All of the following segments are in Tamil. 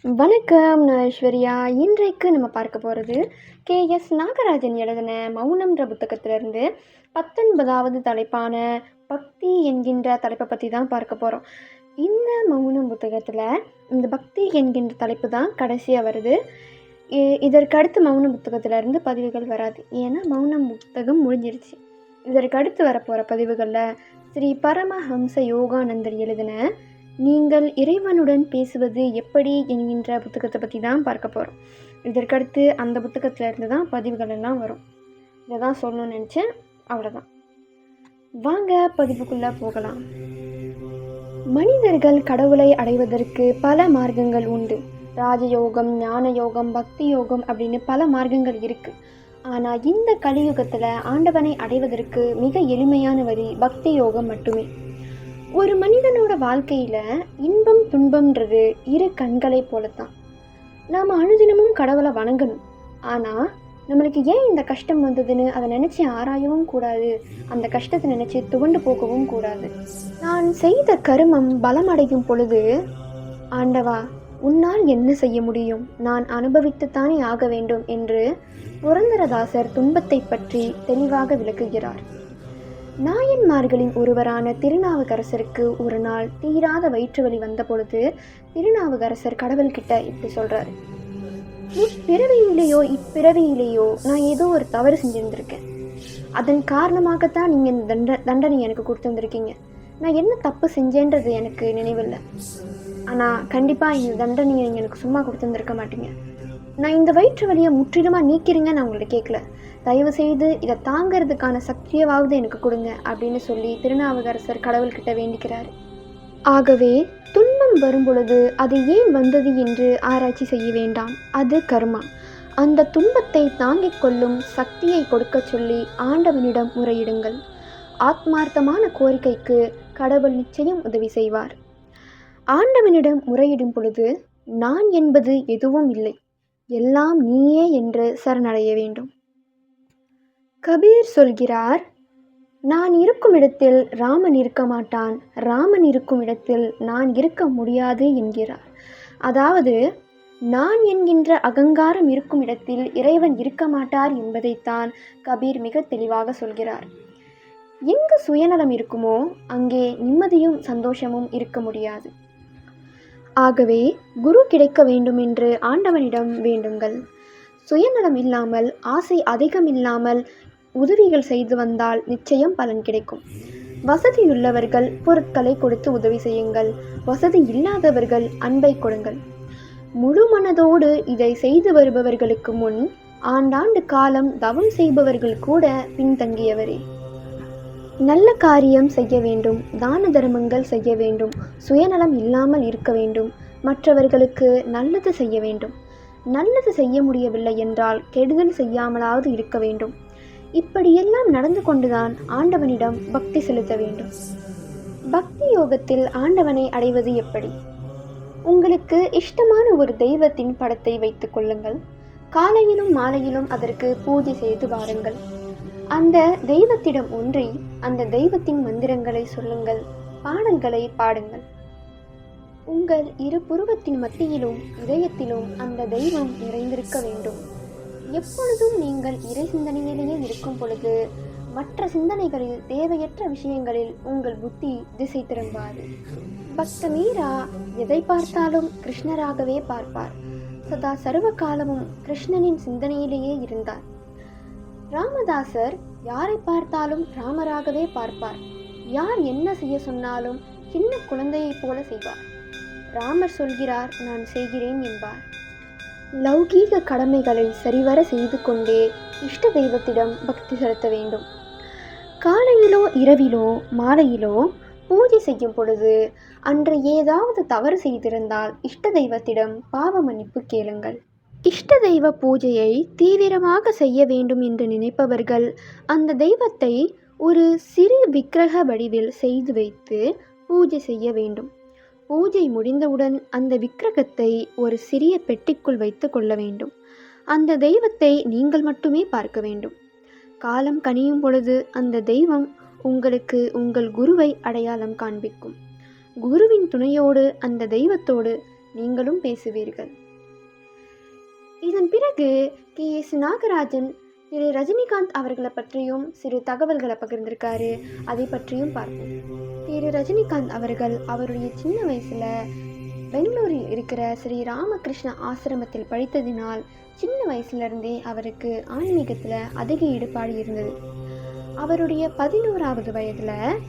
வணக்கம், நான் ஐஸ்வர்யா. இன்றைக்கு நம்ம பார்க்க போகிறது கே.எஸ். நாகராஜன் எழுதின மௌனம்ன்ற புத்தகத்திலிருந்து 19வது தலைப்பான பக்தி என்கின்ற தலைப்பை பற்றி தான் பார்க்க போகிறோம். இந்த மௌனம் புத்தகத்தில் இந்த பக்தி என்கின்ற தலைப்பு தான் கடைசியாக வருது. இதற்கு அடுத்து மௌனம் புத்தகத்திலேருந்து பதிவுகள் வராது. ஏன்னா மௌனம் புத்தகம் முடிஞ்சிருச்சு. இதற்கு அடுத்து வரப்போகிற பதிவுகளில் ஸ்ரீ பரமஹம்ச யோகானந்தர் எழுதின நீங்கள் இறைவனுடன் பேசுவது எப்படி என்கின்ற புத்தகத்தை பற்றி தான் பார்க்க போகிறோம். இதற்கடுத்து அந்த புத்தகத்தில் இருந்து தான் பதிவுகள் எல்லாம் வரும். இதை தான் சொல்லணும்னு நினச்சேன். அவ்வளோதான். வாங்க பதிவுக்குள்ளே போகலாம். மனிதர்கள் கடவுளை அடைவதற்கு பல மார்க்கங்கள் உண்டு. ராஜயோகம், ஞான யோகம், பக்தி யோகம் அப்படின்னு பல மார்க்கங்கள் இருக்குது. ஆனால் இந்த கலியுகத்தில் ஆண்டவனை அடைவதற்கு மிக எளிமையான வழி பக்தி யோகம் மட்டுமே. ஒரு மனிதனோட வாழ்க்கையில் இன்பம் துன்பம்ன்றது இரு கண்களை போலத்தான். நாம் அனுதினமும் கடவுளை வணங்கணும். ஆனால் நம்மளுக்கு ஏன் இந்த கஷ்டம் வந்ததுன்னு அதை நினச்சி ஆராயவும் கூடாது. அந்த கஷ்டத்தை நினச்சி துவண்டு போகவும் கூடாது. நான் செய்த கருமம் பலமடையும் பொழுது, ஆண்டவா உன்னால் என்ன செய்ய முடியும், நான் அனுபவித்துத்தானே ஆக வேண்டும் என்று புரந்தரதாசர் துன்பத்தை பற்றி தெளிவாக விளக்குகிறார். நாயன்மார்களின் ஒருவரான திருநாவுக்கரசருக்கு ஒரு நாள் தீராத வயிற்று வலி வந்த பொழுது திருநாவுக்கரசர் கடவுள்கிட்ட இப்படி சொல்கிறாரு: முற்பிறவியிலேயோ இப்பிறவியிலேயோ நான் ஏதோ ஒரு தவறு செஞ்சுருந்துருக்கேன். அதன் காரணமாகத்தான் நீங்கள் இந்த தண்டனை எனக்கு கொடுத்துருந்துருக்கீங்க. நான் என்ன தப்பு செஞ்சேன்றது எனக்கு நினைவில்லை. ஆனால் கண்டிப்பாக இந்த தண்டனையை நீங்கள் எனக்கு சும்மா கொடுத்துருந்துருக்க மாட்டீங்க. நான் இந்த வயிற்று வலியை முற்றிலுமாக நீக்கிறீங்க நான் உங்கள்கிட்ட கேட்கல. தயவு செய்து இதை தாங்கிறதுக்கான சக்தியாவது எனக்கு கொடுங்க அப்படின்னு சொல்லி திருநாவுக்கரசர் கடவுள்கிட்ட வேண்டிக்கிறார். ஆகவே துன்பம் வரும் பொழுது அது ஏன் வந்தது என்று ஆராய்ச்சி செய்ய வேண்டாம். அது கர்மா. அந்த துன்பத்தை தாங்கிக் கொள்ளும் சக்தியை கொடுக்க சொல்லி ஆண்டவனிடம் முறையிடுங்கள். ஆத்மார்த்தமான கோரிக்கைக்கு கடவுள் நிச்சயம் உதவி செய்வார். ஆண்டவனிடம் முறையிடும் பொழுது நான் என்பது எதுவும் இல்லை, எல்லாம் நீயே என்று சரணடைய வேண்டும். கபீர் சொல்கிறார், நான் இருக்கும் இடத்தில் ராமன் இருக்க மாட்டான், ராமன் இருக்கும் இடத்தில் நான் இருக்க முடியாது என்கிறார். அதாவது நான் என்கின்ற அகங்காரம் இருக்கும் இடத்தில் இறைவன் இருக்க மாட்டார் என்பதைத்தான் கபீர் மிக தெளிவாக சொல்கிறார். எங்கு சுயநலம் இருக்குமோ அங்கே நிம்மதியும் சந்தோஷமும் இருக்க முடியாது. ஆகவே குரு கிடைக்க வேண்டும் என்று ஆண்டவனிடம் வேண்டுங்கள். சுயநலம் இல்லாமல், ஆசை அதிகம் இல்லாமல் உதவிகள் செய்து வந்தால் நிச்சயம் பலன் கிடைக்கும். வசதியுள்ளவர்கள் பொருட்களை கொடுத்து உதவி செய்யுங்கள். வசதி இல்லாதவர்கள் அன்பை கொடுங்கள். முழு மனதோடு இதை செய்து வருபவர்களுக்கு முன் ஆண்டாண்டு காலம் தவம் செய்பவர்கள் கூட பின்தங்கியவரே. நல்ல காரியம் செய்ய வேண்டும், தான தர்மங்கள் செய்ய வேண்டும், சுயநலம் இல்லாமல் இருக்க வேண்டும், மற்றவர்களுக்கு நல்லது செய்ய வேண்டும். நல்லது செய்ய முடியவில்லை என்றால் கெடுதல் செய்யாமலாவது இருக்க வேண்டும். இப்படியெல்லாம் நடந்து கொண்டுதான் ஆண்டவனிடம் பக்தி செலுத்த வேண்டும். பக்தி யோகத்தில் ஆண்டவனை அடைவது எப்படி? உங்களுக்கு இஷ்டமான ஒரு தெய்வத்தின் படத்தை வைத்துக் கொள்ளுங்கள். காலையிலும் மாலையிலும் அதற்கு பூஜை செய்து வாருங்கள். அந்த தெய்வத்திடம் ஒன்றி அந்த தெய்வத்தின் மந்திரங்களை சொல்லுங்கள், பாடல்களை பாடுங்கள். உங்கள் இரு புருவத்தின் மத்தியிலும் இதயத்திலும் அந்த தெய்வம் நிறைந்திருக்க வேண்டும். எப்பொழுதும் நீங்கள் இறை சிந்தனையிலேயே இருக்கும் பொழுது மற்ற சிந்தனைகளில், தேவையற்ற விஷயங்களில் உங்கள் புத்தி திசை திரும்பாது. பக்த மீரா எதை பார்த்தாலும் கிருஷ்ணராகவே பார்ப்பார். சதா சர்வ காலமும் கிருஷ்ணனின் சிந்தனையிலேயே இருந்தார். ராமதாசர் யாரை பார்த்தாலும் ராமராகவே பார்ப்பார். யார் என்ன செய்ய சொன்னாலும் சின்ன குழந்தையைப் போல செய்வார். ராமர் சொல்கிறார், நான் செய்கிறேன் என்பார். லௌகீக கடமைகளை சரிவர செய்து கொண்டே இஷ்ட தெய்வத்திடம் பக்தி செலுத்த வேண்டும். காலையிலோ இரவிலோ மாலையிலோ பூஜை செய்யும் பொழுது அன்று ஏதாவது தவறு செய்திருந்தால் இஷ்ட தெய்வத்திடம் பாவ மன்னிப்பு கேளுங்கள். இஷ்ட தெய்வ பூஜையை தீவிரமாக செய்ய வேண்டும் என்று நினைப்பவர்கள் அந்த தெய்வத்தை ஒரு சிறு விக்கிரக வடிவில் செய்து வைத்து பூஜை செய்ய வேண்டும். பூஜை முடிந்தவுடன் அந்த விக்கிரகத்தை ஒரு சிறிய பெட்டிக்குள் வைத்து கொள்ள வேண்டும். அந்த தெய்வத்தை நீங்கள் மட்டுமே பார்க்க வேண்டும். காலம் கனியும் பொழுது அந்த தெய்வம் உங்களுக்கு உங்கள் குருவை அடையாளம் காண்பிக்கும். குருவின் துணையோடு அந்த தெய்வத்தோடு நீங்களும் பேசுவீர்கள். இதன் பிறகு KS நாகராஜன் திரு ரஜினிகாந்த் அவர்களை பற்றியும் சிறு தகவல்களை பகிர்ந்திருக்காரு. அதை பற்றியும் பார்ப்போம். திரு ரஜினிகாந்த் அவர்கள் அவருடைய சின்ன வயசுல பெங்களூரில் இருக்கிற ஸ்ரீ ராமகிருஷ்ண ஆசிரமத்தில் படித்ததினால் சின்ன வயசுலேருந்தே அவருக்கு ஆன்மீகத்தில் அதிக ஈடுபாடு இருந்தது. அவருடைய 11வது வயதில்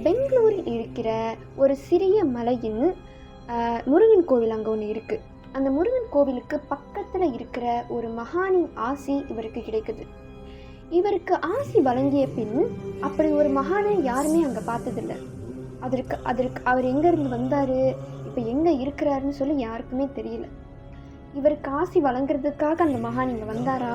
பெங்களூரில் இருக்கிற ஒரு சிறிய மலையின் முருகன் கோவில் அங்கே ஒன்று இருக்குது. அந்த முருகன் கோவிலுக்கு பக்கத்தில் இருக்கிற ஒரு மகானின் ஆசி இவருக்கு கிடைக்குது. இவருக்கு ஆசி வழங்கிய பின் அப்படி ஒரு மகானை யாருமே அங்கே பார்த்ததில்லை. அதற்கு அவர் எங்கேருந்து வந்தார், இப்போ எங்கே இருக்கிறாருன்னு சொல்லி யாருக்குமே தெரியல. இவருக்கு ஆசி வழங்குறதுக்காக அந்த மகான் இங்கே வந்தாரா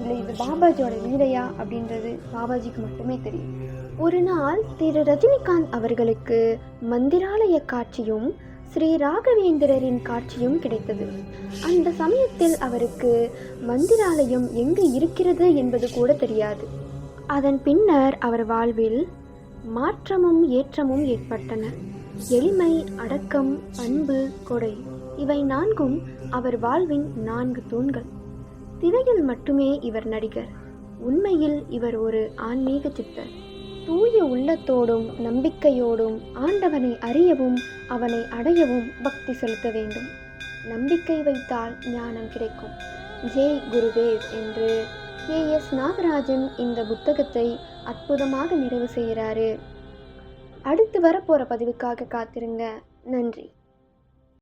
இல்லை இது பாபாஜியோட லீலையா அப்படின்றது பாபாஜிக்கு மட்டுமே தெரியும். ஒரு நாள் திரு ரஜினிகாந்த் அவர்களுக்கு மந்திராலய காட்சியும் ஸ்ரீ ராகவேந்திரரின் காட்சியும் கிடைத்தது. அந்த சமயத்தில் அவருக்கு மந்திராலயம் எங்கு இருக்கிறது என்பது கூட தெரியாது. அதன் பின்னர் அவர் வாழ்வில் மாற்றமும் ஏற்றமும் ஏற்பட்டன. எளிமை, அடக்கம், அன்பு, கொடை இவை 4ம் அவர் வாழ்வின் 4 தூண்கள். திரையில் மட்டுமே இவர் நடிகர், உண்மையில் இவர் ஒரு ஆன்மீக சித்தர். தூய உள்ளத்தோடும் நம்பிக்கையோடும் ஆண்டவனை அறியவும் அவனை அடையவும் பக்தி செலுத்த வேண்டும். நம்பிக்கை வைத்தால் ஞானம் கிடைக்கும். ஜெய் குருதேவ் என்று KS நாகராஜன் இந்த புத்தகத்தை அற்புதமாக நிறைவு செய்கிறாரு. அடுத்து வரப்போகிற பதிவுக்காக காத்திருங்க. நன்றி.